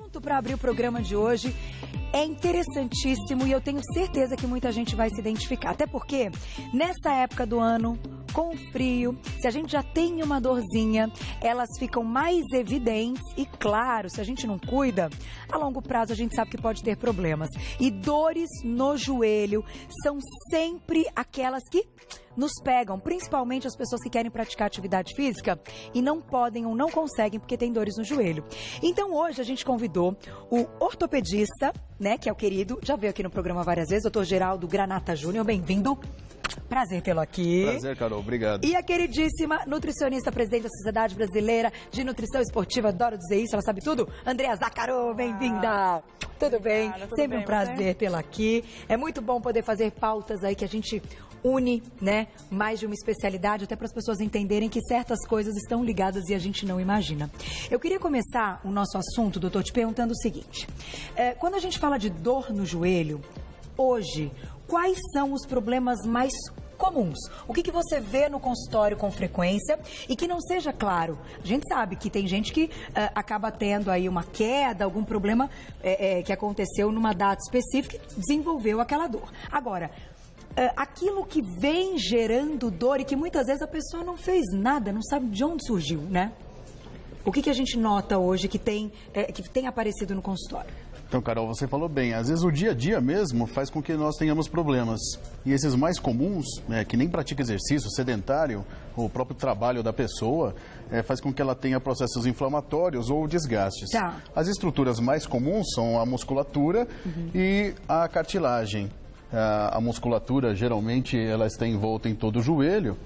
pronto para abrir o programa de hoje. É interessantíssimo e eu tenho certeza que muita gente vai se identificar. Até porque, nessa época do ano, com o frio, se a gente já tem uma dorzinha, elas ficam mais evidentes e, claro, se a gente não cuida, a longo prazo a gente sabe que pode ter problemas. E dores no joelho são sempre aquelas que nos pegam, principalmente as pessoas que querem praticar atividade física e não podem ou não conseguem porque tem dores no joelho. Então hoje a gente convidou o ortopedista, né, que é o querido, já veio aqui no programa várias vezes, Dr. Geraldo Granata Júnior, bem-vindo. Prazer tê-lo aqui. Prazer, Carol, obrigado. E a queridíssima nutricionista, presidente da Sociedade Brasileira de Nutrição Esportiva, adoro dizer isso, ela sabe tudo, Andrea Zaccarò, bem-vinda. Tudo bem? Tudo Sempre bem, um prazer tê-la aqui. É muito bom poder fazer pautas aí que a gente une, né, mais de uma especialidade, até para as pessoas entenderem que certas coisas estão ligadas e a gente não imagina. Eu queria começar o nosso assunto, doutor, te perguntando o seguinte. Quando a gente fala de dor no joelho, hoje, quais são os problemas mais comuns? O que você vê no consultório com frequência e que não seja claro? A gente sabe que tem gente que acaba tendo aí uma queda, algum problema que aconteceu numa data específica e desenvolveu aquela dor. Agora, aquilo que vem gerando dor e que muitas vezes a pessoa não fez nada, não sabe de onde surgiu, né? O que a gente nota hoje que tem aparecido no consultório? Então, Carol, você falou bem, às vezes o dia a dia mesmo faz com que nós tenhamos problemas. E esses mais comuns, que nem pratica exercício, sedentário, o próprio trabalho da pessoa, faz com que ela tenha processos inflamatórios ou desgastes. Tá. As estruturas mais comuns são a musculatura e a cartilagem. A musculatura, geralmente, ela está envolta em todo o joelho.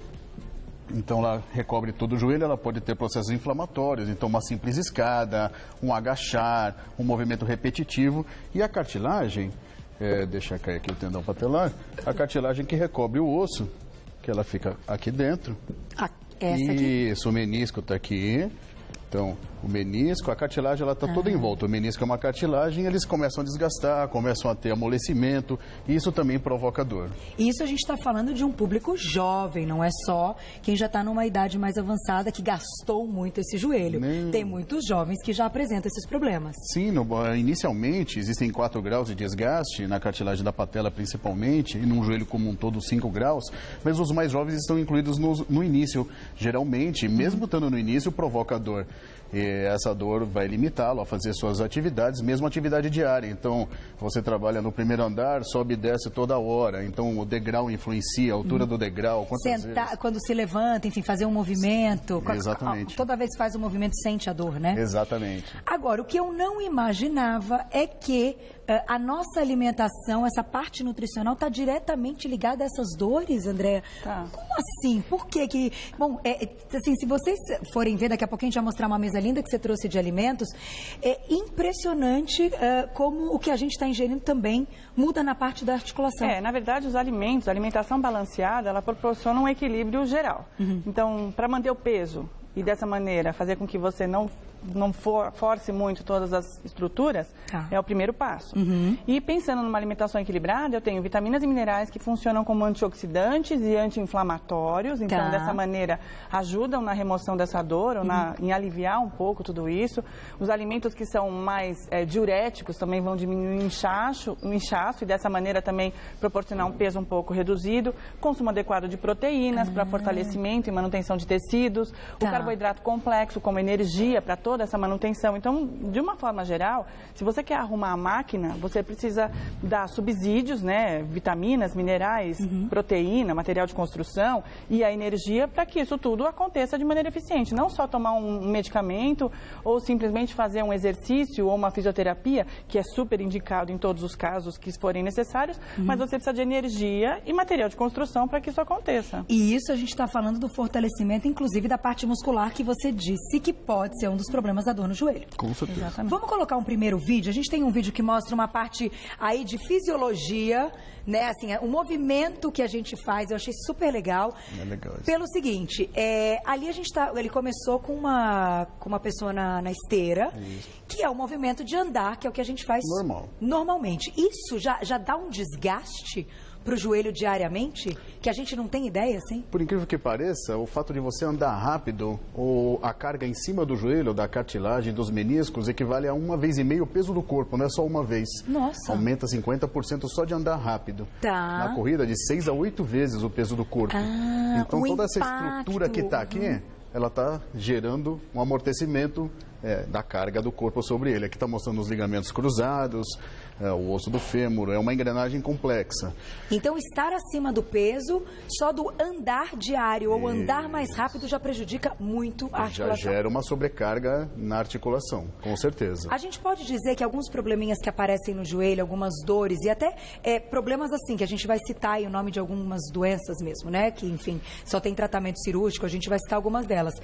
Então, ela recobre todo o joelho, ela pode ter processos inflamatórios. Então, uma simples escada, um agachar, um movimento repetitivo. E a cartilagem, deixa cair aqui o tendão patelar, a cartilagem que recobre o osso, que ela fica aqui dentro. Essa aqui? Isso, o menisco está aqui. Então, o menisco, a cartilagem, ela está toda em volta. O menisco é uma cartilagem, eles começam a desgastar, começam a ter amolecimento, e isso também provoca dor. Isso a gente está falando de um público jovem, não é só quem já está numa idade mais avançada, que gastou muito esse joelho. Tem muitos jovens que já apresentam esses problemas. Sim, inicialmente existem 4 graus de desgaste, na cartilagem da patela principalmente, e num joelho como um todo 5 graus, mas os mais jovens estão incluídos no início. Geralmente, mesmo estando no início, provoca dor. E essa dor vai limitá-lo a fazer suas atividades, mesmo atividade diária. Então, você trabalha no primeiro andar, sobe e desce toda hora. Então, o degrau influencia, a altura do degrau. Sentar, vezes? Quando se levanta, enfim, fazer um movimento. Exatamente. Toda vez que faz um movimento, sente a dor, né? Exatamente. Agora, o que eu não imaginava é que a nossa alimentação, essa parte nutricional, está diretamente ligada a essas dores, Andréa. Tá. Como assim? Por que que... Bom, assim, se vocês forem ver, daqui a pouquinho a gente vai mostrar uma mesa linda que você trouxe de alimentos. É impressionante como o que a gente está ingerindo também muda na parte da articulação. Na verdade, os alimentos, a alimentação balanceada, ela proporciona um equilíbrio geral. Então, para manter o peso e dessa maneira fazer com que você não force muito todas as estruturas, é o primeiro passo. E pensando numa alimentação equilibrada, eu tenho vitaminas e minerais que funcionam como antioxidantes e anti-inflamatórios, então dessa maneira ajudam na remoção dessa dor ou em aliviar um pouco tudo isso. Os alimentos que são mais diuréticos também vão diminuir o inchaço e dessa maneira também proporcionar um peso um pouco reduzido. Consumo adequado de proteínas para fortalecimento e manutenção de tecidos. O carboidrato complexo como energia para toda essa manutenção. Então, de uma forma geral, se você quer arrumar a máquina, você precisa dar subsídios, né, vitaminas, minerais, proteína, material de construção e a energia para que isso tudo aconteça de maneira eficiente. Não só tomar um medicamento ou simplesmente fazer um exercício ou uma fisioterapia, que é super indicado em todos os casos que forem necessários, mas você precisa de energia e material de construção para que isso aconteça. E isso a gente está falando do fortalecimento, inclusive da parte muscular que você disse que pode ser um dos problemas da dor no joelho. Com certeza. Exatamente. Vamos colocar um primeiro vídeo? A gente tem um vídeo que mostra uma parte aí de fisiologia, né? Assim, o movimento que a gente faz, eu achei super legal. É legal isso. Pelo seguinte, ali a gente ele começou com uma pessoa na esteira, que é o movimento de andar, que é o que a gente faz normalmente. Isso já dá um desgaste para o joelho diariamente? Que a gente não tem ideia, assim? Por incrível que pareça, o fato de você andar rápido, ou a carga em cima do joelho, da cartilagem, dos meniscos, equivale a 1,5 vezes o peso do corpo, não é só uma vez. Nossa! Aumenta 50% só de andar rápido. Tá. Na corrida, de 6 a 8 vezes o peso do corpo. Então, toda essa estrutura que está aqui, ela está gerando um amortecimento da carga do corpo sobre ele. Aqui está mostrando os ligamentos cruzados, o osso do fêmur, é uma engrenagem complexa. Então, estar acima do peso, só do andar diário ou andar mais rápido já prejudica muito a articulação. Já gera uma sobrecarga na articulação, com certeza. A gente pode dizer que alguns probleminhas que aparecem no joelho, algumas dores e até problemas assim, que a gente vai citar aí o nome de algumas doenças mesmo, né? Que, enfim, só tem tratamento cirúrgico, a gente vai citar algumas delas.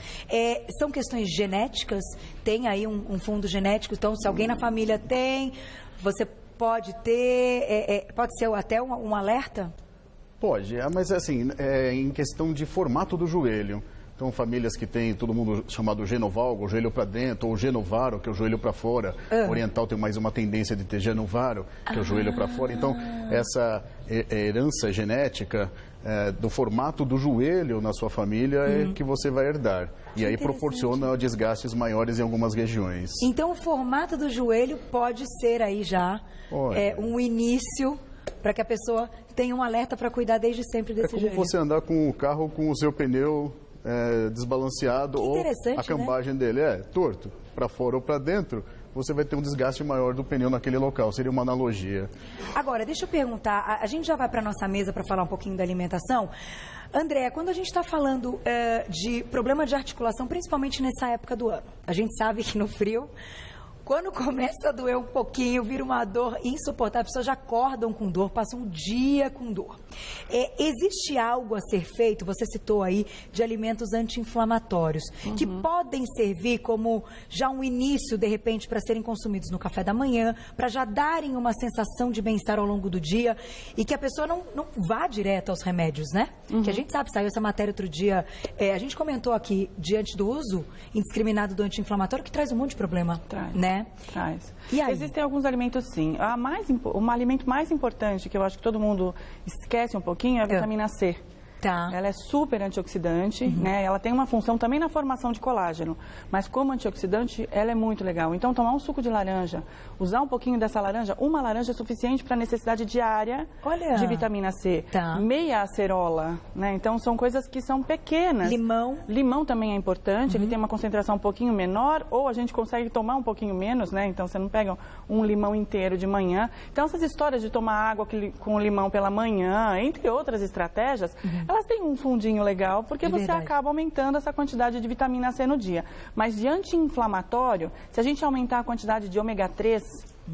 São questões genéticas? Tem aí um fundo genético? Então, se alguém na família tem, você pode ter, pode ser até um alerta? Pode, mas assim, em questão de formato do joelho. Então, famílias que tem todo mundo chamado genovalgo, o joelho para dentro, ou genovaro, que é o joelho para fora. Oriental tem mais uma tendência de ter genovaro, que é o joelho para fora. Então, essa herança genética do formato do joelho na sua família é que você vai herdar. E aí proporciona desgastes maiores em algumas regiões. Então, o formato do joelho pode ser aí já um início para que a pessoa tenha um alerta para cuidar desde sempre desse joelho. É como você andar com o carro com o seu pneu desbalanceado ou a cambagem dele torto, para fora ou para dentro, você vai ter um desgaste maior do pneu naquele local. Seria uma analogia. Agora, deixa eu perguntar, a gente já vai para a nossa mesa para falar um pouquinho da alimentação. André, quando a gente está falando de problema de articulação, principalmente nessa época do ano, a gente sabe que no frio, quando começa a doer um pouquinho, vira uma dor insuportável, as pessoas já acordam com dor, passam um dia com dor. Existe algo a ser feito, você citou aí, de alimentos anti-inflamatórios, que podem servir como já um início, de repente, para serem consumidos no café da manhã, para já darem uma sensação de bem-estar ao longo do dia e que a pessoa não vá direto aos remédios, né? Que a gente sabe, saiu essa matéria outro dia, a gente comentou aqui, diante do uso indiscriminado do anti-inflamatório, que traz um monte de problema, né? Traz. E aí? Existem alguns alimentos, sim. Um alimento mais importante, que eu acho que todo mundo esquece um pouquinho, é a vitamina C. Tá. Ela é super antioxidante, né? Ela tem uma função também na formação de colágeno, mas como antioxidante, ela é muito legal. Então, tomar um suco de laranja, usar um pouquinho dessa laranja, uma laranja é suficiente para a necessidade diária de vitamina C. Tá. Meia acerola, né? Então, são coisas que são pequenas. Limão. Limão também é importante, ele tem uma concentração um pouquinho menor, ou a gente consegue tomar um pouquinho menos, né? Então, você não pega um limão inteiro de manhã. Então, essas histórias de tomar água com limão pela manhã, entre outras estratégias, elas têm um fundinho legal, porque você acaba aumentando essa quantidade de vitamina C no dia. Mas de anti-inflamatório, se a gente aumentar a quantidade de ômega 3,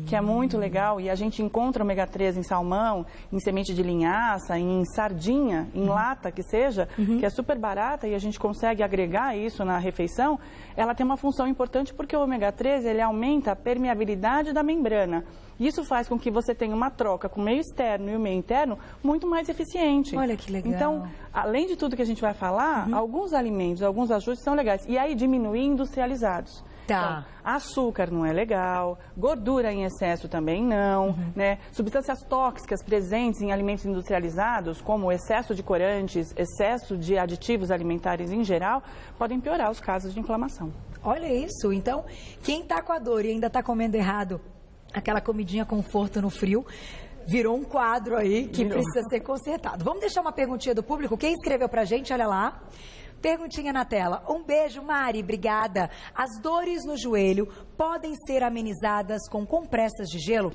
que é muito legal, e a gente encontra ômega 3 em salmão, em semente de linhaça, em sardinha, em lata que seja, que é super barata e a gente consegue agregar isso na refeição, ela tem uma função importante porque o ômega 3, ele aumenta a permeabilidade da membrana. Isso faz com que você tenha uma troca com o meio externo e o meio interno muito mais eficiente. Olha que legal. Então, além de tudo que a gente vai falar, alguns alimentos, alguns ajustes são legais. E aí, diminuir industrializados. Tá. Então, açúcar não é legal, gordura em excesso também não, né? Substâncias tóxicas presentes em alimentos industrializados, como excesso de corantes, excesso de aditivos alimentares em geral, podem piorar os casos de inflamação. Olha isso. Então, quem está com a dor e ainda está comendo errado, aquela comidinha conforto no frio, virou um quadro aí que precisa ser consertado. Vamos deixar uma perguntinha do público. Quem escreveu pra gente, olha lá. Perguntinha na tela. Um beijo, Mari, obrigada. As dores no joelho podem ser amenizadas com compressas de gelo?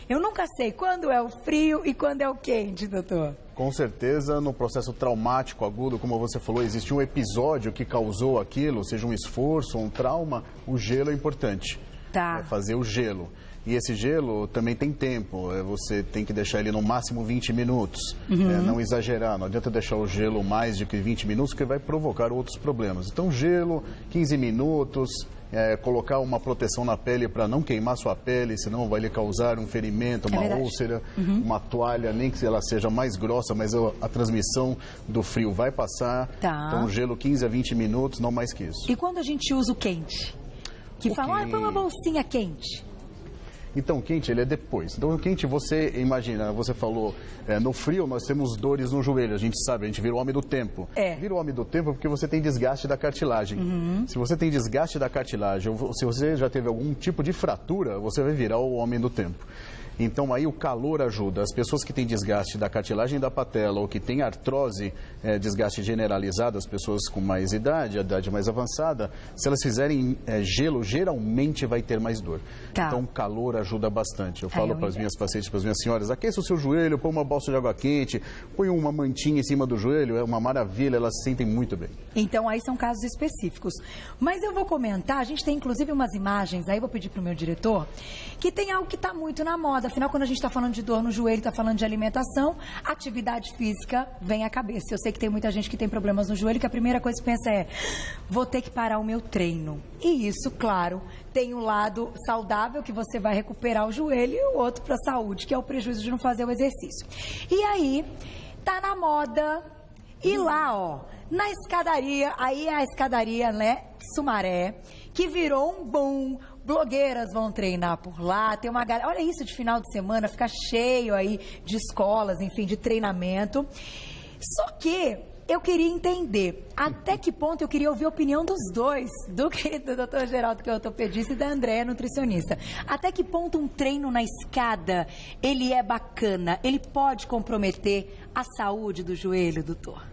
Eu nunca sei quando é o frio e quando é o quente, doutor. Com certeza, no processo traumático agudo, como você falou, existe um episódio que causou aquilo, seja um esforço, um trauma, o gelo é importante. Tá. Fazer o gelo. E esse gelo também tem tempo, você tem que deixar ele no máximo 20 minutos, não exagerar, não adianta deixar o gelo mais de que 20 minutos, porque vai provocar outros problemas. Então, gelo, 15 minutos, colocar uma proteção na pele para não queimar sua pele, senão vai lhe causar um ferimento, uma úlcera, uma toalha, nem que ela seja mais grossa, mas a transmissão do frio vai passar. Tá. Então, gelo 15 a 20 minutos, não mais que isso. E quando a gente usa o quente? Que fala, põe uma bolsinha quente. Então, o quente, ele é depois. Então, o quente, você imagina, você falou, no frio nós temos dores no joelho, a gente sabe, a gente vira o homem do tempo. Vira o homem do tempo porque você tem desgaste da cartilagem. Se você tem desgaste da cartilagem, ou se você já teve algum tipo de fratura, você vai virar o homem do tempo. Então, aí o calor ajuda. As pessoas que têm desgaste da cartilagem da patela ou que têm artrose, desgaste generalizado, as pessoas com mais idade, a idade mais avançada, se elas fizerem gelo, geralmente vai ter mais dor. Então, o calor ajuda bastante. Eu falo para as minhas pacientes, para as minhas senhoras, aqueça o seu joelho, põe uma bolsa de água quente, põe uma mantinha em cima do joelho, é uma maravilha, elas se sentem muito bem. Então, aí são casos específicos. Mas eu vou comentar, a gente tem inclusive umas imagens, aí vou pedir para o meu diretor, que tem algo que está muito na moda. Afinal, quando a gente está falando de dor no joelho, está falando de alimentação, atividade física vem à cabeça. Eu sei que tem muita gente que tem problemas no joelho, que a primeira coisa que pensa é, vou ter que parar o meu treino. E isso, claro, tem um lado saudável, que você vai recuperar o joelho, e o outro para a saúde, que é o prejuízo de não fazer o exercício. E aí, tá na moda, e lá, ó, na escadaria, aí é a escadaria, né, Sumaré, que virou um boom. Blogueiras vão treinar por lá, tem uma galera... Olha isso de final de semana, fica cheio aí de escolas, enfim, de treinamento. Só que eu queria entender até que ponto, eu queria ouvir a opinião dos dois, do querido Dr. Geraldo, que é ortopedista, e da Andréa, nutricionista. Até que ponto um treino na escada, ele é bacana, ele pode comprometer a saúde do joelho, doutor?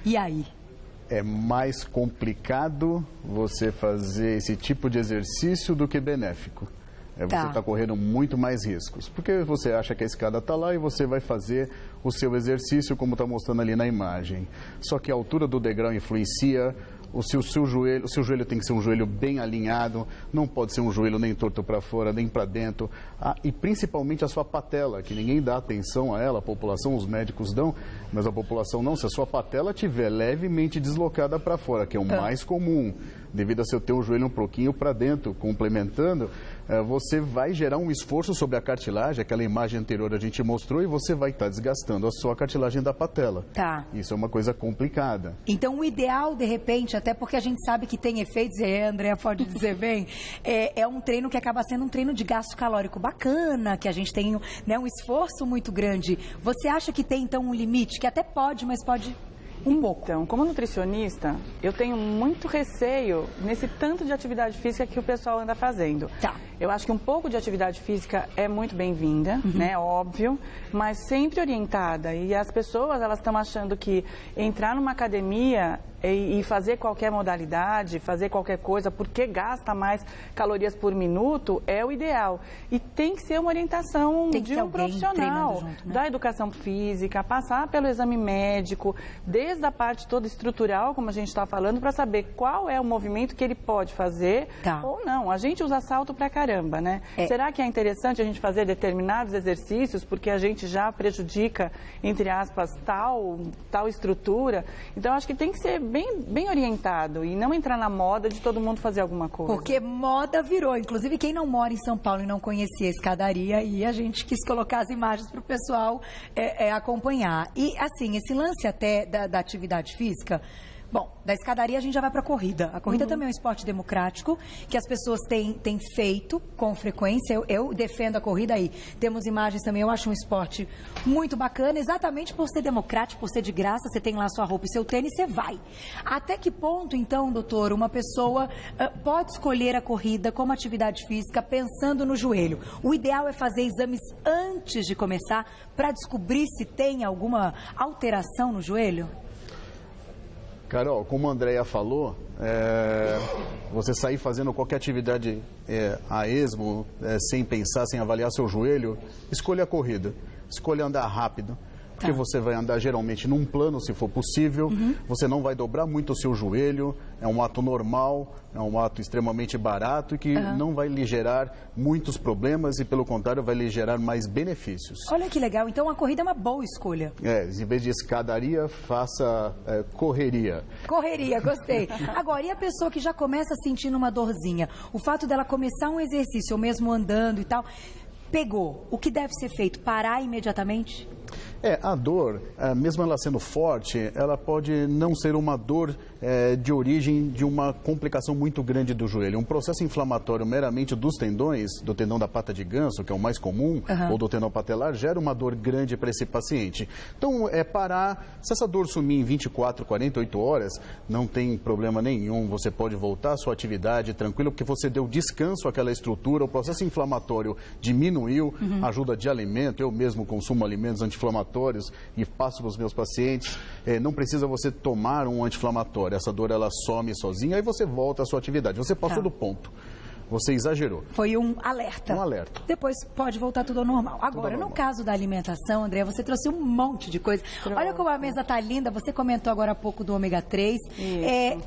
E aí? É mais complicado você fazer esse tipo de exercício do que benéfico. Você está correndo muito mais riscos. Porque você acha que a escada está lá e você vai fazer o seu exercício como está mostrando ali na imagem. Só que a altura do degrau influencia. O seu joelho tem que ser um joelho bem alinhado, não pode ser um joelho nem torto para fora, nem para dentro. E principalmente a sua patela, que ninguém dá atenção a ela, a população, os médicos dão, mas a população não. Se a sua patela estiver levemente deslocada para fora, que é o mais comum, devido a você ter o joelho um pouquinho para dentro, complementando, você vai gerar um esforço sobre a cartilagem, aquela imagem anterior a gente mostrou, e você vai estar desgastando a sua cartilagem da patela. Isso é uma coisa complicada. Então, o ideal, de repente, até porque a gente sabe que tem efeitos, e a Andréa pode dizer bem, é um treino que acaba sendo um treino de gasto calórico bacana, que a gente tem, né, um esforço muito grande. Você acha que tem, então, um limite, que até pode, mas pode... Então, como nutricionista, eu tenho muito receio nesse tanto de atividade física que o pessoal anda fazendo. Eu acho que um pouco de atividade física é muito bem-vinda, né, óbvio, mas sempre orientada. E as pessoas, elas estão achando que entrar numa academia e fazer qualquer modalidade, fazer qualquer coisa, porque gasta mais calorias por minuto, é o ideal. E tem que ser uma orientação de um profissional, junto, né? Da educação física, passar pelo exame médico, desde a parte toda estrutural, como a gente está falando, para saber qual é o movimento que ele pode fazer ou não. A gente usa salto pra caramba, né? Será que é interessante a gente fazer determinados exercícios porque a gente já prejudica, entre aspas, tal estrutura? Então, acho que tem que ser bem orientado e não entrar na moda de todo mundo fazer alguma coisa. Porque moda virou. Inclusive, quem não mora em São Paulo e não conhecia a escadaria, e a gente quis colocar as imagens para o pessoal acompanhar. E, assim, esse lance até da atividade física... Bom, da escadaria a gente já vai para a corrida. A corrida também é um esporte democrático, que as pessoas têm feito com frequência. Eu defendo a corrida aí. Temos imagens também, eu acho um esporte muito bacana, exatamente por ser democrático, por ser de graça. Você tem lá sua roupa e seu tênis, você vai. Até que ponto, então, doutor, uma pessoa pode escolher a corrida como atividade física pensando no joelho? O ideal é fazer exames antes de começar para descobrir se tem alguma alteração no joelho? Carol, como a Andréa falou, você sair fazendo qualquer atividade a esmo, sem pensar, sem avaliar seu joelho, escolha a corrida, escolha andar rápido. Porque você vai andar geralmente num plano, se for possível, você não vai dobrar muito o seu joelho, é um ato normal, é um ato extremamente barato e que não vai lhe gerar muitos problemas e, pelo contrário, vai lhe gerar mais benefícios. Olha que legal, então a corrida é uma boa escolha. Em vez de escadaria, faça correria. Correria, gostei. Agora, e a pessoa que já começa sentindo uma dorzinha? O fato dela começar um exercício, ou mesmo andando e tal... Pegou. O que deve ser feito? Parar imediatamente? A dor, mesmo ela sendo forte, ela pode não ser uma dor de origem de uma complicação muito grande do joelho. Um processo inflamatório meramente dos tendões, do tendão da pata de ganso, que é o mais comum, ou do tendão patelar, gera uma dor grande para esse paciente. Então, parar, se essa dor sumir em 24, 48 horas, não tem problema nenhum, você pode voltar à sua atividade tranquilo, porque você deu descanso àquela estrutura, o processo inflamatório diminuiu, ajuda de alimento, eu mesmo consumo alimentos anti-inflamatórios e passo para os meus pacientes, não precisa você tomar um anti-inflamatório, essa dor ela some sozinha, aí você volta à sua atividade, você passou do ponto. Você exagerou. Foi um alerta. Um alerta. Depois pode voltar tudo ao normal. Agora, no caso da alimentação, André, você trouxe um monte de coisa. Olha como a mesa tá linda. Você comentou agora há pouco do ômega 3.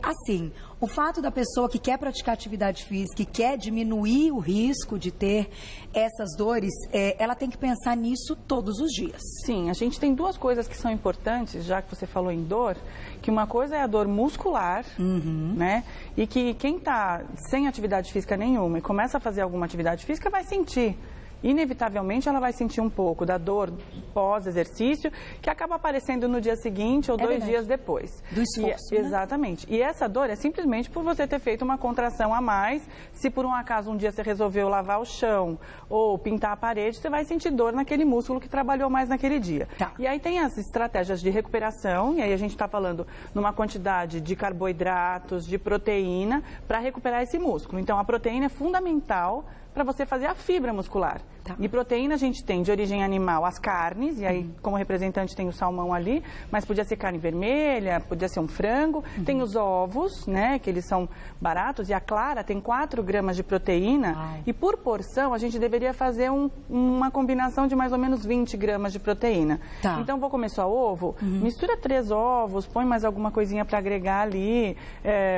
Assim, o fato da pessoa que quer praticar atividade física, que quer diminuir o risco de ter essas dores, ela tem que pensar nisso todos os dias. Sim, a gente tem duas coisas que são importantes, já que você falou em dor, que uma coisa é a dor muscular, né? E que quem está sem atividade física nenhuma e começa a fazer alguma atividade física vai sentir. Inevitavelmente ela vai sentir um pouco da dor pós-exercício, que acaba aparecendo no dia seguinte ou 2 dias depois. Do esforço, né? Exatamente. E essa dor é simplesmente por você ter feito uma contração a mais. Se por um acaso um dia você resolveu lavar o chão ou pintar a parede, você vai sentir dor naquele músculo que trabalhou mais naquele dia. E aí tem as estratégias de recuperação, e aí a gente está falando numa quantidade de carboidratos, de proteína, para recuperar esse músculo. Então a proteína é fundamental para você fazer a fibra muscular. E proteína a gente tem de origem animal as carnes, e aí como representante tem o salmão ali, mas podia ser carne vermelha, podia ser um frango. Tem os ovos, né, que eles são baratos, e a clara tem 4 gramas de proteína, e por porção a gente deveria fazer uma combinação de mais ou menos 20 gramas de proteína. Então vou comer só ovo, mistura 3 ovos, põe mais alguma coisinha para agregar ali,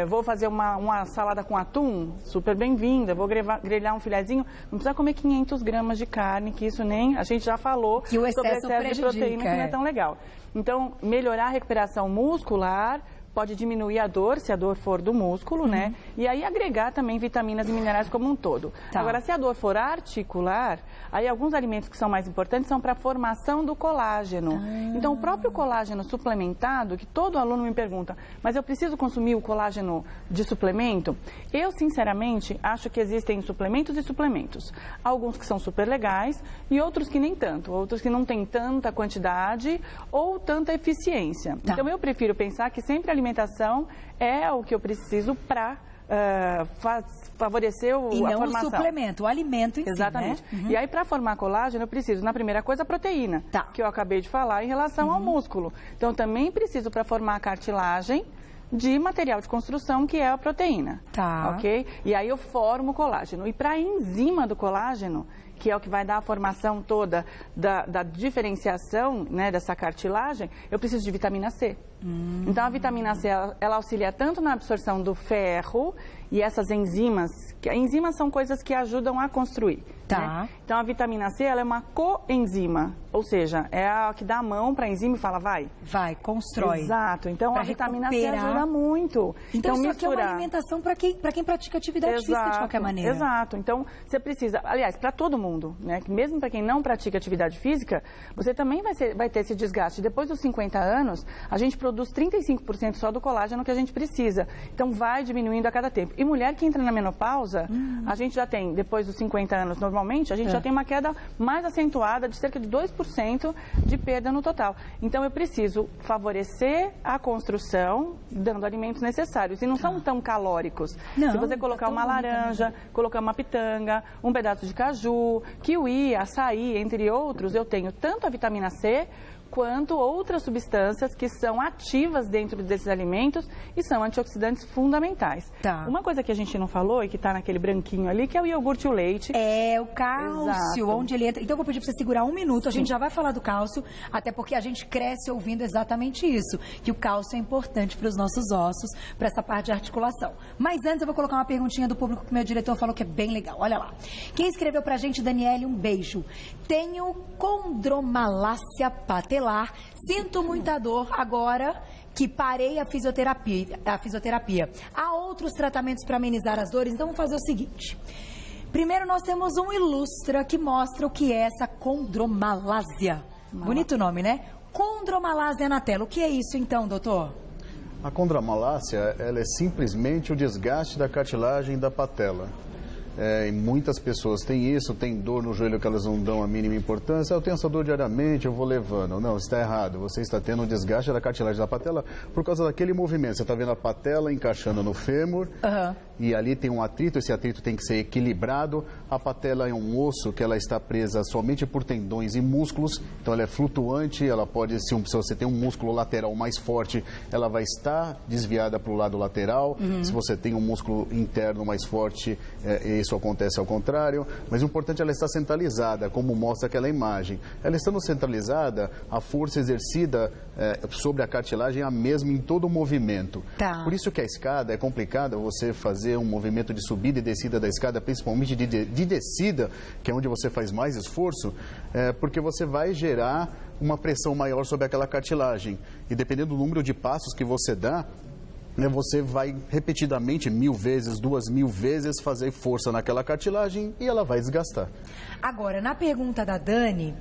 vou fazer uma salada com atum, super bem-vinda, vou grelhar um filezinho, não precisa comer 500 gramas de carne, que isso nem, a gente já falou que o excesso sobre excesso de proteína, que não é tão legal. Então, melhorar a recuperação muscular, pode diminuir a dor, se a dor for do músculo, né? E aí agregar também vitaminas e minerais como um todo. Agora, se a dor for articular, aí alguns alimentos que são mais importantes são para a formação do colágeno. Então, o próprio colágeno suplementado, que todo aluno me pergunta, mas eu preciso consumir o colágeno de suplemento? Eu, sinceramente, acho que existem suplementos e suplementos. Alguns que são super legais e outros que nem tanto. Outros que não têm tanta quantidade ou tanta eficiência. Então, eu prefiro pensar que sempre a alimentação é o que eu preciso para favorecer a formação. E não o suplemento, o alimento em si, exatamente. E aí, para formar colágeno, eu preciso, na primeira coisa, a proteína, que eu acabei de falar em relação ao músculo. Então, eu também preciso, para formar a cartilagem, de material de construção, que é a proteína. Ok? E aí eu formo o colágeno. E para a enzima do colágeno, que é o que vai dar a formação toda da diferenciação, né, dessa cartilagem, eu preciso de vitamina C. Então, a vitamina C, ela auxilia tanto na absorção do ferro e essas enzimas, que enzimas são coisas que ajudam a construir. Né? Então, a vitamina C, ela é uma coenzima, ou seja, é a que dá a mão para a enzima e fala, vai, constrói. Exato. Então, a vitamina C ajuda muito. Então isso aqui é uma alimentação para quem pratica atividade física de qualquer maneira. Exato. Então, você precisa, aliás, para todo mundo, né? Mesmo para quem não pratica atividade física, você também vai ter esse desgaste. Depois dos 50 anos, a gente produz 35% só do colágeno que a gente precisa. Então, vai diminuindo a cada tempo. E mulher que entra na menopausa, a gente já tem, depois dos 50 anos, normalmente, a gente já tem uma queda mais acentuada de cerca de 2% de perda no total. Então, eu preciso favorecer a construção dando alimentos necessários. E não são tão calóricos. Se você colocar uma laranja, colocar uma pitanga, um pedaço de caju, kiwi, açaí, entre outros, eu tenho tanto a vitamina C quanto outras substâncias que são ativas dentro desses alimentos e são antioxidantes fundamentais. Uma coisa que a gente não falou e que está naquele branquinho ali, que é o iogurte e o leite. É o cálcio, onde ele entra. Então eu vou pedir para você segurar 1 minuto, a gente já vai falar do cálcio, até porque a gente cresce ouvindo exatamente isso, que o cálcio é importante para os nossos ossos, para essa parte de articulação. Mas antes eu vou colocar uma perguntinha do público que o meu diretor falou que é bem legal. Olha lá. Quem escreveu pra gente, Daniele, um beijo. Tenho condromalácia patelar. Sinto muita dor agora que parei a fisioterapia. Há outros tratamentos para amenizar as dores, então vamos fazer o seguinte. Primeiro nós temos um Ilustra que mostra o que é essa condromalásia. Bonito nome, né? Condromalásia na tela. O que é isso então, doutor? A condromalácia, ela é simplesmente o desgaste da cartilagem da patela. E muitas pessoas têm isso, têm dor no joelho que elas não dão a mínima importância. Eu tenho essa dor diariamente, eu vou levando. Não, está errado. Você está tendo um desgaste da cartilagem da patela por causa daquele movimento. Você está vendo a patela encaixando no fêmur e ali tem um atrito. Esse atrito tem que ser equilibrado. A patela é um osso que ela está presa somente por tendões e músculos. Então ela é flutuante, ela pode, se você tem um músculo lateral mais forte, ela vai estar desviada para o lado lateral. Se você tem um músculo interno mais forte, isso acontece ao contrário, mas o importante é ela estar centralizada, como mostra aquela imagem. Ela estando centralizada, a força exercida sobre a cartilagem é a mesma em todo o movimento. Tá. Por isso que a escada é complicada você fazer um movimento de subida e descida da escada, principalmente de descida, que é onde você faz mais esforço, porque você vai gerar uma pressão maior sobre aquela cartilagem. E dependendo do número de passos que você dá, você vai repetidamente 1000 vezes, 2000 vezes fazer força naquela cartilagem e ela vai desgastar. Agora, na pergunta da Dani,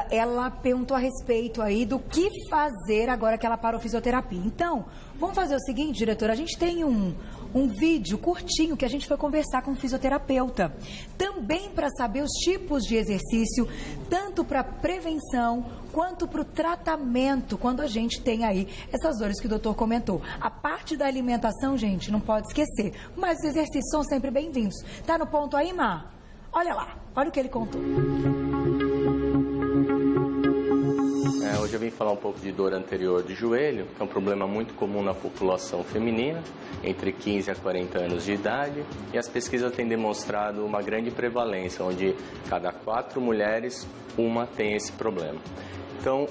ela perguntou a respeito aí do que fazer agora que ela parou fisioterapia. Então, vamos fazer o seguinte, diretora, a gente tem um vídeo curtinho que a gente foi conversar com um fisioterapeuta, também para saber os tipos de exercício, tanto para prevenção quanto para o tratamento, quando a gente tem aí essas dores que o doutor comentou. A parte da alimentação, gente, não pode esquecer, mas os exercícios são sempre bem-vindos. Tá no ponto aí, Mar? Olha lá, olha o que ele contou. Hoje eu vim falar um pouco de dor anterior de joelho, que é um problema muito comum na população feminina, entre 15 a 40 anos de idade, e as pesquisas têm demonstrado uma grande prevalência, onde cada 4 mulheres, uma tem esse problema. Então,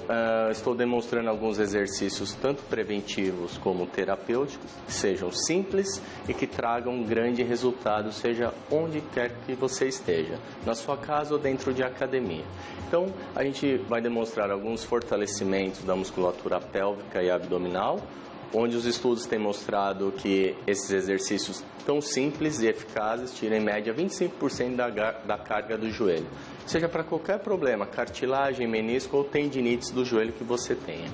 estou demonstrando alguns exercícios, tanto preventivos como terapêuticos, que sejam simples e que tragam um grande resultado, seja onde quer que você esteja, na sua casa ou dentro de academia. Então, a gente vai demonstrar alguns fortalecimentos da musculatura pélvica e abdominal, onde os estudos têm mostrado que esses exercícios tão simples e eficazes tiram em média 25% da carga do joelho, seja para qualquer problema, cartilagem, menisco ou tendinites do joelho que você tenha.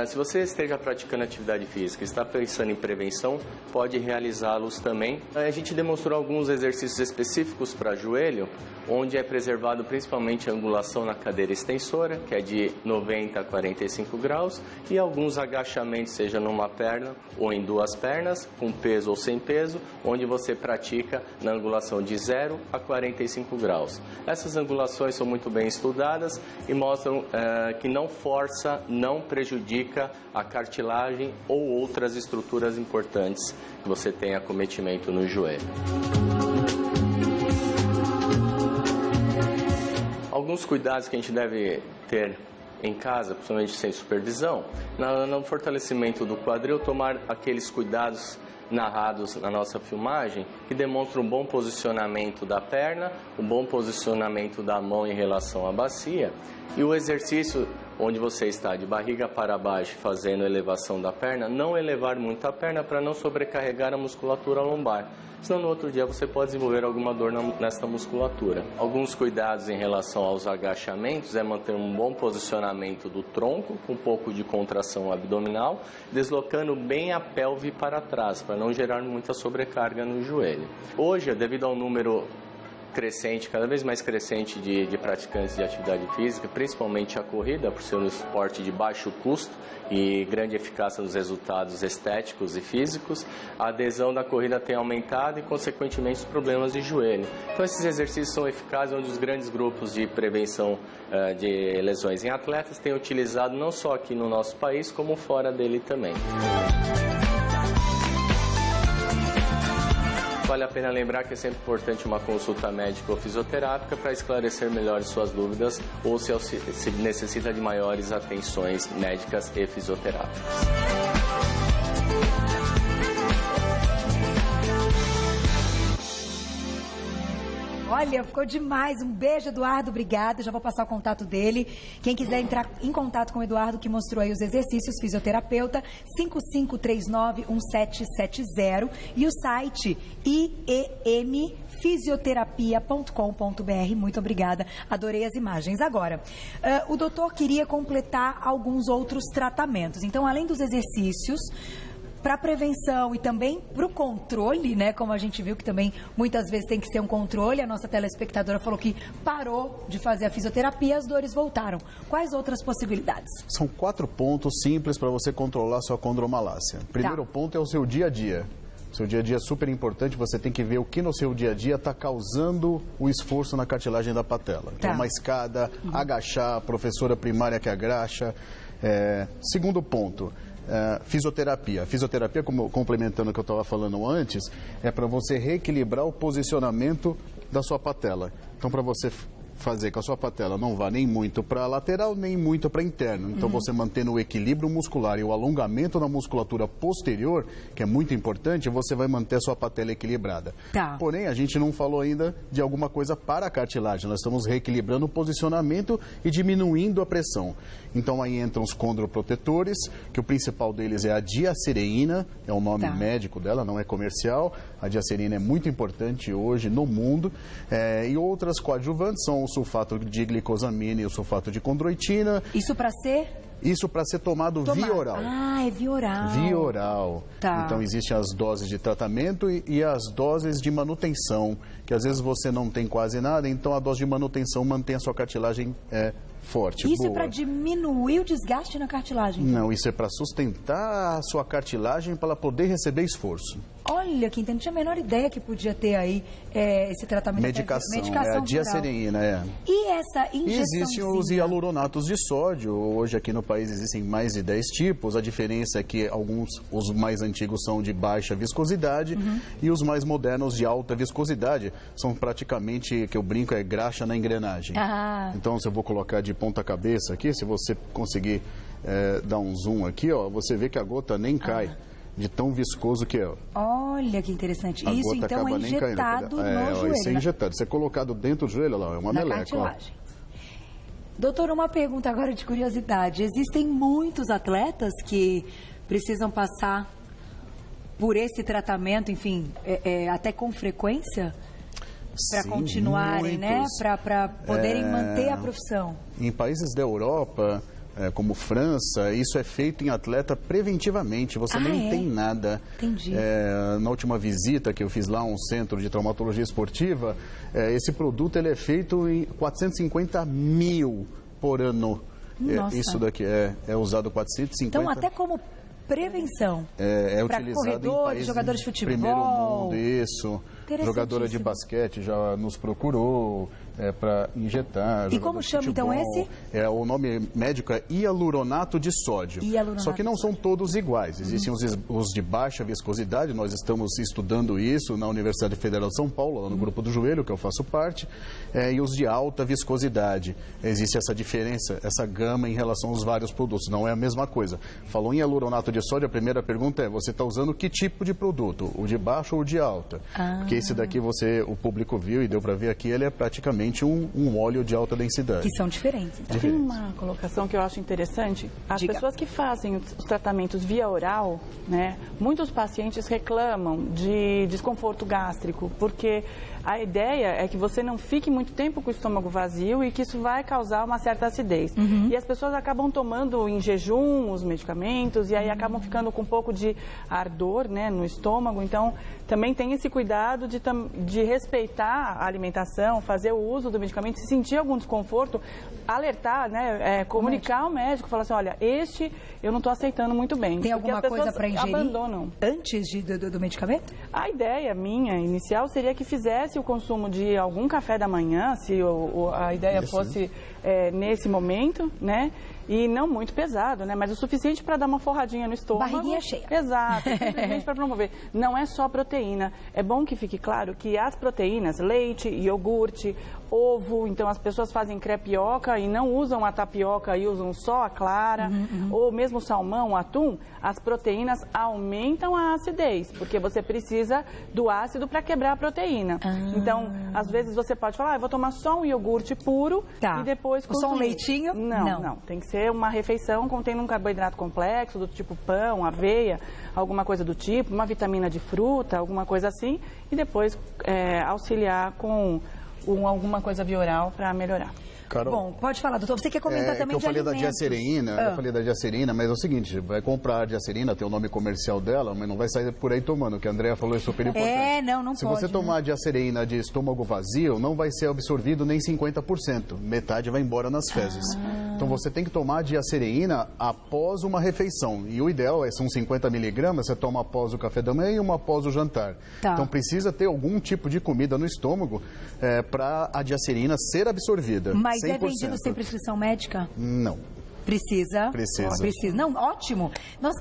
Se você esteja praticando atividade física e está pensando em prevenção, pode realizá-los também. A gente demonstrou alguns exercícios específicos para joelho, onde é preservado principalmente a angulação na cadeira extensora, que é de 90 a 45 graus, e alguns agachamentos, seja numa perna ou em 2 pernas, com peso ou sem peso, onde você pratica na angulação de 0 a 45 graus. Essas angulações são muito bem estudadas e mostram que não força, não prejudica a cartilagem ou outras estruturas importantes que você tem acometimento no joelho. Alguns cuidados que a gente deve ter em casa, principalmente sem supervisão, no fortalecimento do quadril, tomar aqueles cuidados narrados na nossa filmagem, que demonstram um bom posicionamento da perna, um bom posicionamento da mão em relação à bacia, e o exercício onde você está de barriga para baixo fazendo a elevação da perna, não elevar muito a perna para não sobrecarregar a musculatura lombar. Senão no outro dia você pode desenvolver alguma dor nesta musculatura. Alguns cuidados em relação aos agachamentos é manter um bom posicionamento do tronco, com um pouco de contração abdominal, deslocando bem a pelve para trás, para não gerar muita sobrecarga no joelho. Hoje, devido ao número crescente, cada vez mais crescente de praticantes de atividade física, principalmente a corrida, por ser um esporte de baixo custo e grande eficácia nos resultados estéticos e físicos, a adesão da corrida tem aumentado e, consequentemente, os problemas de joelho. Então, esses exercícios são eficazes, onde os grandes grupos de prevenção de lesões em atletas têm utilizado não só aqui no nosso país, como fora dele também. Vale a pena lembrar que é sempre importante uma consulta médica ou fisioterápica para esclarecer melhor suas dúvidas ou se necessita de maiores atenções médicas e fisioterápicas. Olha, ficou demais. Um beijo, Eduardo. Obrigada. Já vou passar o contato dele. Quem quiser entrar em contato com o Eduardo, que mostrou aí os exercícios, fisioterapeuta, 5539-1770. E o site IEM fisioterapia.com.br. Muito obrigada, adorei as imagens. Agora, o doutor queria completar alguns outros tratamentos. Então, além dos exercícios, para prevenção e também para o controle, né? Como a gente viu que também muitas vezes tem que ser um controle. A nossa telespectadora falou que parou de fazer a fisioterapia, as dores voltaram. Quais outras possibilidades? São 4 pontos simples para você controlar sua condromalácia. Primeiro ponto é o seu dia a dia. Seu dia a dia é super importante, você tem que ver o que no seu dia a dia está causando o esforço na cartilagem da patela. Então, uma escada, agachar, a professora primária que agacha. Segundo ponto, fisioterapia. Fisioterapia, como complementando o que eu estava falando antes, é para você reequilibrar o posicionamento da sua patela. Então, para você fazer que a sua patela não vá nem muito para lateral, nem muito para interno. Então, você mantendo o equilíbrio muscular e o alongamento da musculatura posterior, que é muito importante, você vai manter a sua patela equilibrada. Porém, a gente não falou ainda de alguma coisa para a cartilagem. Nós estamos reequilibrando o posicionamento e diminuindo a pressão. Então, aí entram os condroprotetores, que o principal deles é a diacereína, é o nome médico dela, não é comercial. A diacereína é muito importante hoje no mundo. E outras coadjuvantes são o sulfato de glicosamina e o sulfato de condroitina. Isso para ser? Isso para ser tomado via oral. Ah, é via oral. Via oral. Então, existem as doses de tratamento e as doses de manutenção, que às vezes você não tem quase nada, então a dose de manutenção mantém a sua cartilagem forte, Isso boa. É para diminuir o desgaste na cartilagem? Não, isso é para sustentar a sua cartilagem para ela poder receber esforço. Olha, que não tinha a menor ideia que podia ter aí esse tratamento. Medicação é a diacereína, E essa injeção? Existem os hialuronatos de sódio. Hoje aqui no país existem mais de 10 tipos. A diferença é que os mais antigos são de baixa viscosidade e os mais modernos de alta viscosidade. São praticamente, que eu brinco, é graxa na engrenagem. Então, se eu vou colocar de ponta cabeça aqui, se você conseguir dar um zoom aqui, ó, você vê que a gota nem cai. De tão viscoso que é. Olha que interessante. Isso então é injetado no joelho. Isso é injetado. Isso é colocado dentro do joelho, lá, é uma meleca. Ó. Doutor, uma pergunta agora de curiosidade. Existem muitos atletas que precisam passar por esse tratamento, enfim, até com frequência? Para continuarem, muitos. né? Para poderem manter a profissão. Em países da Europa, como França, isso é feito em atleta preventivamente, você nem tem nada. Entendi. Na última visita que eu fiz lá, um centro de traumatologia esportiva, esse produto ele é feito em 450 mil por ano. Isso daqui é usado 450. Então, até como prevenção. É para utilizado corredores, em jogadores de futebol. Primeiro mundo, isso. Jogadora de basquete já nos procurou para injetar. E como chama então esse? O nome médico é hialuronato de sódio. Só que não são todos iguais. Existem os de baixa viscosidade, nós estamos estudando isso na Universidade Federal de São Paulo, lá no grupo do joelho, que eu faço parte, e os de alta viscosidade. Existe essa diferença, essa gama em relação aos vários produtos, não é a mesma coisa. Falou em hialuronato de sódio, a primeira pergunta é, você está usando que tipo de produto? O de baixo ou o de alta? Porque esse daqui o público viu e deu para ver aqui, ele é praticamente um óleo de alta densidade. Que são diferentes. Então. Tem uma colocação que eu acho interessante. As pessoas que fazem os tratamentos via oral, né, muitos pacientes reclamam de desconforto gástrico, porque a ideia é que você não fique muito tempo com o estômago vazio e que isso vai causar uma certa acidez. E as pessoas acabam tomando em jejum os medicamentos e aí acabam ficando com um pouco de ardor, né, no estômago. Então, também tem esse cuidado de respeitar a alimentação, fazer o uso do medicamento, se sentir algum desconforto, alertar, né, comunicar ao médico, falar assim, olha, eu não estou aceitando muito bem. Tem alguma coisa para ingerir abandonam. Antes do medicamento? A ideia minha, inicial, seria que fizesse o consumo de algum café da manhã, se a ideia fosse nesse momento, né? E não muito pesado, né? Mas o suficiente para dar uma forradinha no estômago. Barriguinha cheia. Exato, simplesmente para promover. Não é só proteína. É bom que fique claro que as proteínas, leite, iogurte, ovo, então as pessoas fazem crepioca e não usam a tapioca e usam só a clara, ou mesmo salmão, atum, as proteínas aumentam a acidez, porque você precisa do ácido para quebrar a proteína. Então, às vezes você pode falar, eu vou tomar só um iogurte puro e depois consumir. Só um leitinho? Não, tem que ser ser uma refeição contendo um carboidrato complexo, do tipo pão, aveia, alguma coisa do tipo, uma vitamina de fruta, alguma coisa assim, e depois auxiliar com alguma coisa via oral para melhorar. Carol, bom, pode falar, doutor. Você quer comentar também eu de falei alimentos. eu falei da diacerina, mas é o seguinte, vai comprar a diacerina, tem o nome comercial dela, mas não vai sair por aí tomando, o que a Andrea falou é super importante. Não Se pode. você tomar a diacerina de estômago vazio, não vai ser absorvido nem 50%, metade vai embora nas fezes. Então você tem que tomar a diacerina após uma refeição, e o ideal são 50 miligramas, você toma após o café da manhã e uma após o jantar. Tá. Então precisa ter algum tipo de comida no estômago para a diacerina ser absorvida. Mas 100%. é vendido sem prescrição médica? Não. Precisa? Precisa. Não, ótimo. Nossa,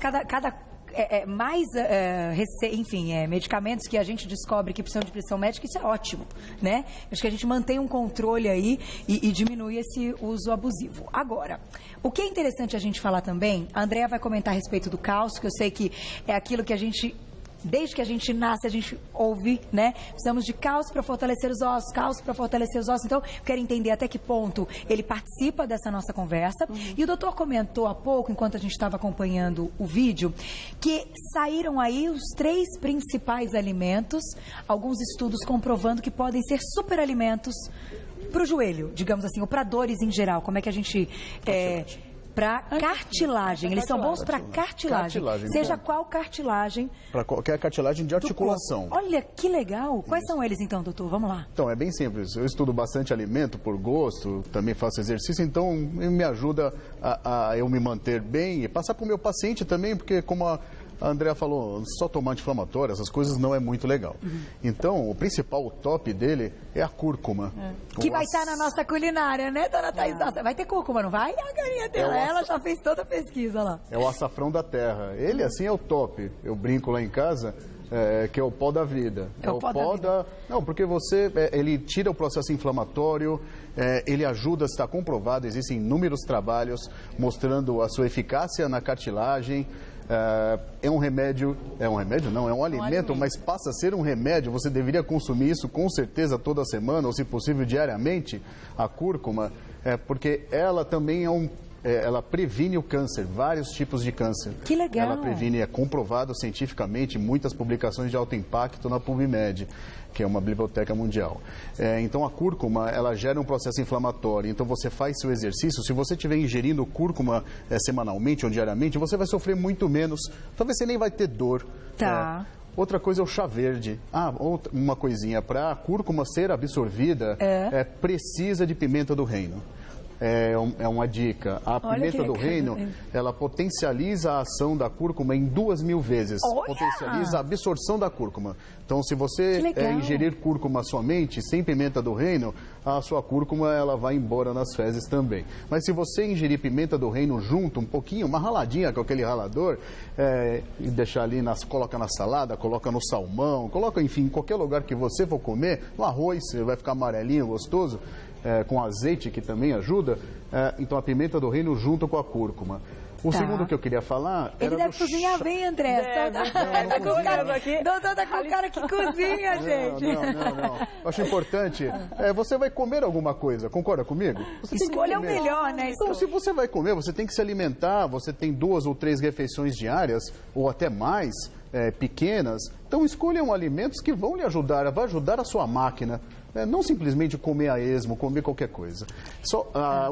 medicamentos que a gente descobre que precisam de prescrição médica, isso é ótimo, né? Acho que a gente mantém um controle aí e diminui esse uso abusivo. Agora, o que é interessante a gente falar também, a Andrea vai comentar a respeito do cálcio, que eu sei que é aquilo que a gente... Desde que a gente nasce, a gente ouve, né? Precisamos de cálcio para fortalecer os ossos, cálcio para fortalecer os ossos. Então, eu quero entender até que ponto ele participa dessa nossa conversa. E o doutor comentou há pouco, enquanto a gente estava acompanhando o vídeo, que saíram aí os 3 principais alimentos, alguns estudos comprovando que podem ser superalimentos para o joelho, digamos assim, ou para dores em geral. Como é que a gente... Para cartilagem, eles são bons para cartilagem, seja qual cartilagem. Para qualquer cartilagem de articulação. Olha, que legal. Quais são eles então, doutor? Vamos lá. Então, é bem simples. Eu estudo bastante alimento por gosto, também faço exercício, então me ajuda a eu me manter bem e passar para o meu paciente também, porque como a Andrea falou, só tomar anti-inflamatório, essas coisas não é muito legal. Então, o principal, o top dele é a cúrcuma. Que vai estar na nossa culinária, né, dona Thaís? Vai ter cúrcuma, não vai? A carinha dela, ela já fez toda a pesquisa lá. É o açafrão da terra. Ele, assim, é o top. Eu brinco lá em casa... que é o pó da vida. É o pó da vida. Não, porque ele tira o processo inflamatório, ele ajuda, está comprovado, existem inúmeros trabalhos mostrando a sua eficácia na cartilagem. É um remédio, não, é um alimento, mas passa a ser um remédio, você deveria consumir isso com certeza toda semana, ou se possível diariamente, a cúrcuma, porque ela também ela previne o câncer, vários tipos de câncer. Que legal! Ela previne, é comprovado cientificamente, muitas publicações de alto impacto na PubMed, que é uma biblioteca mundial. Então, a cúrcuma, ela gera um processo inflamatório. Então, você faz seu exercício, se você estiver ingerindo cúrcuma semanalmente ou diariamente, você vai sofrer muito menos. Talvez você nem vai ter dor. Tá. Outra coisa é o chá verde. Uma coisinha, para a cúrcuma ser absorvida, precisa de pimenta do reino. É uma dica. A pimenta do reino, ela potencializa a ação da cúrcuma em 2.000 vezes. Olha! Potencializa a absorção da cúrcuma. Então, se você ingerir cúrcuma somente, sem pimenta do reino, a sua cúrcuma ela vai embora nas fezes também. Mas se você ingerir pimenta do reino junto, um pouquinho, uma raladinha com aquele ralador, e deixar ali, coloca na salada, coloca no salmão, coloca, enfim, em qualquer lugar que você for comer, no arroz, vai ficar amarelinho, gostoso. Com azeite, que também ajuda, então a pimenta do reino junto com a cúrcuma. O segundo que eu queria falar... Ele deve cozinhar bem, André. Doutor tá com o cara que cozinha, gente. Não. Eu acho importante, você vai comer alguma coisa, concorda comigo? Escolha o melhor, né? Então, se você vai comer, você tem que se alimentar, você tem 2 ou 3 refeições diárias, ou até mais, pequenas. Então, escolham alimentos que vão lhe ajudar, vai ajudar a sua máquina. Não simplesmente comer a esmo, comer qualquer coisa.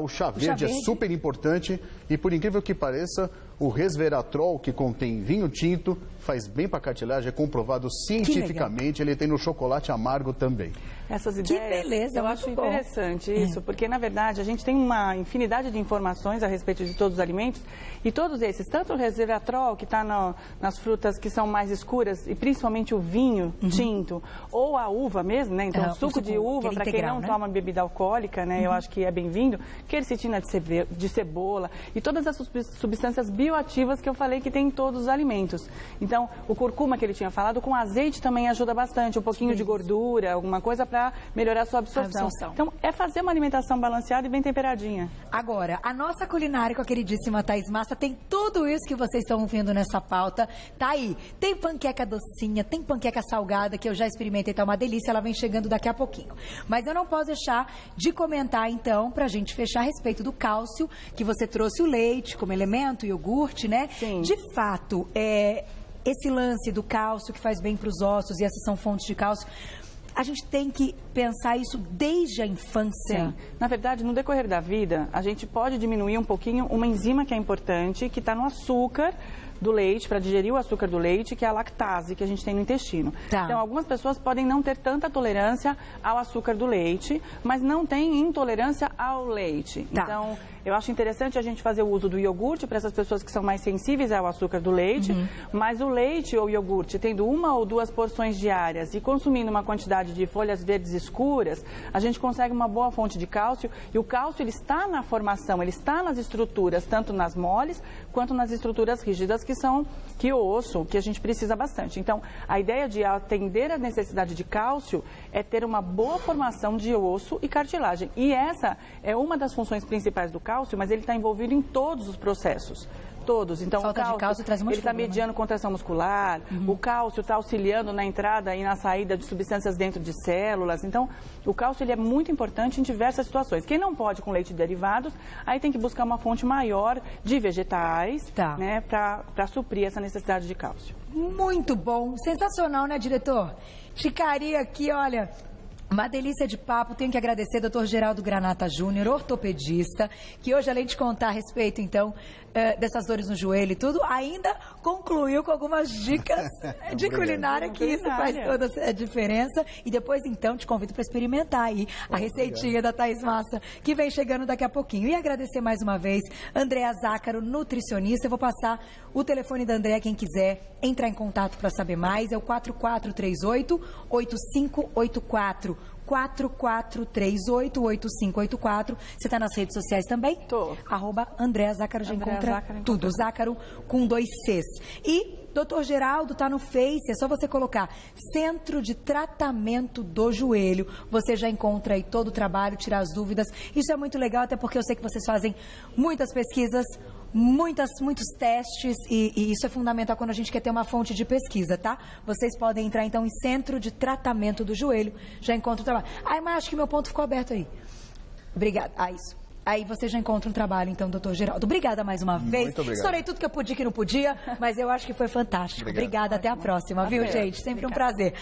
O chá verde é super importante e, por incrível que pareça, o resveratrol, que contém vinho tinto, faz bem para a cartilagem, é comprovado cientificamente, ele tem no chocolate amargo também. Essas ideias, que beleza, eu acho interessante isso, porque na verdade a gente tem uma infinidade de informações a respeito de todos os alimentos e todos esses, tanto o resveratrol que está nas frutas que são mais escuras e principalmente o vinho tinto ou a uva mesmo, né? Então o suco de uva, para quem não toma bebida alcoólica, né? Eu acho que é bem-vindo, quercetina de cebola e todas as substâncias bioativas que eu falei que tem em todos os alimentos. Então, o curcuma que ele tinha falado, com azeite também ajuda bastante, um pouquinho de gordura, alguma coisa para melhorar a sua absorção. Então, é fazer uma alimentação balanceada e bem temperadinha. Agora, a nossa culinária com a queridíssima Thaís Massa tem tudo isso que vocês estão ouvindo nessa pauta. Tá aí, tem panqueca docinha, tem panqueca salgada, que eu já experimentei, tá uma delícia, ela vem chegando daqui a pouquinho. Mas eu não posso deixar de comentar, então, pra gente fechar a respeito do cálcio, que você trouxe o leite como elemento, iogurte, né? Sim. De fato, esse lance do cálcio que faz bem pros ossos, e essas são fontes de cálcio, a gente tem que pensar isso desde a infância. Sim. Na verdade, no decorrer da vida, a gente pode diminuir um pouquinho uma enzima que é importante, que está no açúcar do leite, para digerir o açúcar do leite, que é a lactase que a gente tem no intestino. Tá. Então, algumas pessoas podem não ter tanta tolerância ao açúcar do leite, mas não têm intolerância ao leite. Tá. Então, eu acho interessante a gente fazer o uso do iogurte para essas pessoas que são mais sensíveis ao açúcar do leite, mas o leite ou iogurte, tendo 1 ou 2 porções diárias e consumindo uma quantidade de folhas verdes escuras, a gente consegue uma boa fonte de cálcio, e o cálcio ele está na formação, ele está nas estruturas, tanto nas moles quanto nas estruturas rígidas, que o osso, que a gente precisa bastante. Então, a ideia de atender a necessidade de cálcio é ter uma boa formação de osso e cartilagem. E essa é uma das funções principais do cálcio, mas ele está envolvido em todos os processos. Todos. Então, falta de cálcio traz ele está mediando contração muscular, o cálcio está auxiliando na entrada e na saída de substâncias dentro de células. Então, o cálcio ele é muito importante em diversas situações. Quem não pode com leite e derivados, aí tem que buscar uma fonte maior de vegetais, né, para suprir essa necessidade de cálcio. Muito bom, sensacional, né, diretor? Chicaria aqui, olha... Uma delícia de papo, tenho que agradecer ao Dr. Geraldo Granata Júnior, ortopedista, que hoje, além de contar a respeito, então, dessas dores no joelho e tudo, ainda concluiu com algumas dicas de culinária, que isso faz toda a diferença. E depois, então, te convido para experimentar aí a receitinha da Thaís Massa, que vem chegando daqui a pouquinho. E agradecer mais uma vez Andréa Zácaro, nutricionista. Eu vou passar o telefone da Andréa, quem quiser entrar em contato para saber mais, é o 4438-8584. 4438-8584. Você está nas redes sociais também? Tô. @Andréa Zácaro, já encontra tudo. Zácaro com 2 Cs. E Dr. Geraldo está no Face, é só você colocar Centro de Tratamento do Joelho. Você já encontra aí todo o trabalho, tirar as dúvidas. Isso é muito legal, até porque eu sei que vocês fazem muitas pesquisas, muitos testes, e isso é fundamental quando a gente quer ter uma fonte de pesquisa, tá? Vocês podem entrar, então, em Centro de Tratamento do Joelho, já encontra o trabalho. Ai, mas acho que meu ponto ficou aberto aí. Obrigada. Isso. Aí você já encontra um trabalho, então, doutor Geraldo. Obrigada mais uma vez. Muito obrigado. Estourei tudo que eu podia e que não podia, mas eu acho que foi fantástico. Obrigada, até a próxima, viu, gente? Sempre um prazer.